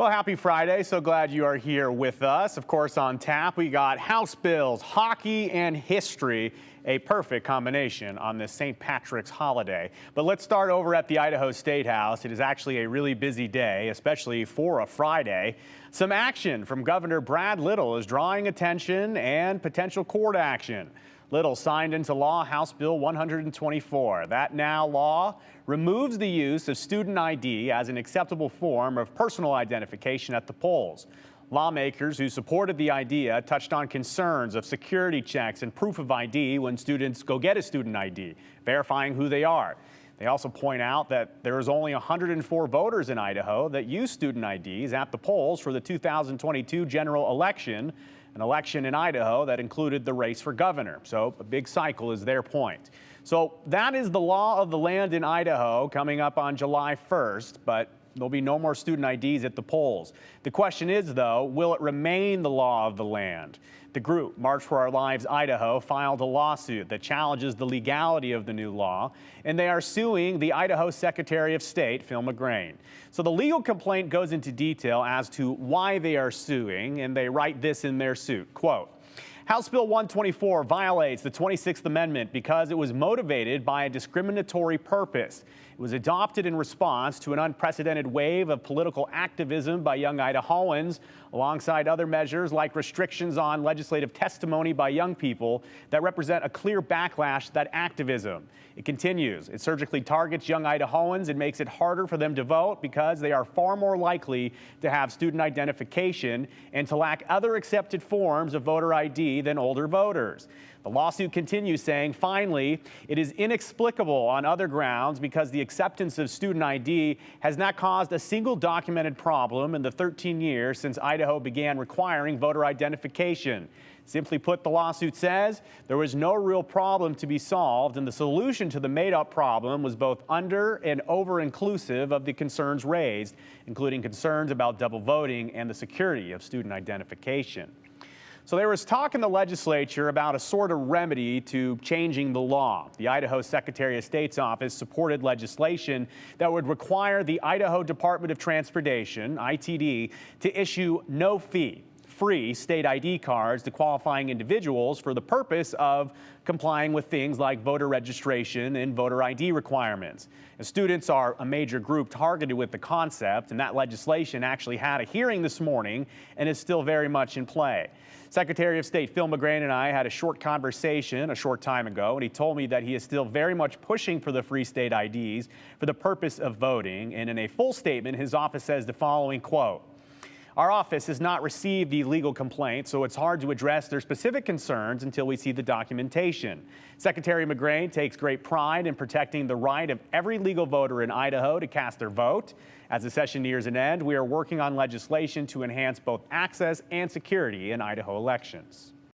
Well, happy Friday. So glad you are here with us. Of course, on tap, we got House bills, hockey, and history. A perfect combination on this St. Patrick's holiday. But let's start over at the Idaho State House. It is actually a really busy day, especially for a Friday. Some action from Governor Brad Little is drawing attention and potential court action. Little signed into law House Bill 124. That now law removes the use of student ID as an acceptable form of personal identification at the polls. Lawmakers who supported the idea touched on concerns of security checks and proof of ID when students go get a student ID, verifying who they are. They also point out that there is only 104 voters in Idaho that use student IDs at the polls for the 2022 general election, an election in Idaho that included the race for governor. So a big cycle is their point. So that is the law of the land in Idaho coming up on July 1st, but there'll be no more student IDs at the polls. The question is, though, will it remain the law of the land? The group, March for Our Lives Idaho, filed a lawsuit that challenges the legality of the new law, and they are suing the Idaho Secretary of State, Phil McGrain. So the legal complaint goes into detail as to why they are suing, and they write this in their suit, quote, House Bill 124 violates the 26th Amendment because it was motivated by a discriminatory purpose. It was adopted in response to an unprecedented wave of political activism by young Idahoans, alongside other measures like restrictions on legislative testimony by young people that represent a clear backlash to that activism. It continues. It surgically targets young Idahoans and makes it harder for them to vote because they are far more likely to have student identification and to lack other accepted forms of voter ID than older voters. The lawsuit continues saying, finally, it is inexplicable on other grounds because the acceptance of student ID has not caused a single documented problem in the 13 years since Idaho began requiring voter identification. Simply put, the lawsuit says there was no real problem to be solved, and the solution to the made-up problem was both under and over-inclusive of the concerns raised, including concerns about double voting and the security of student identification. So there was talk in the legislature about a sort of remedy to changing the law. The Idaho Secretary of State's office supported legislation that would require the Idaho Department of Transportation, ITD, to issue no-fee, free state ID cards to qualifying individuals for the purpose of complying with things like voter registration and voter ID requirements. And students are a major group targeted with the concept, and that legislation actually had a hearing this morning and is still very much in play. Secretary of State Phil McGrain and I had a short conversation a short time ago, and he told me that he is still very much pushing for the free state IDs for the purpose of voting. And in a full statement, his office says the following, quote, our office has not received the legal complaint, so it's hard to address their specific concerns until we see the documentation. Secretary McGrain takes great pride in protecting the right of every legal voter in Idaho to cast their vote. As the session nears an end, we are working on legislation to enhance both access and security in Idaho elections.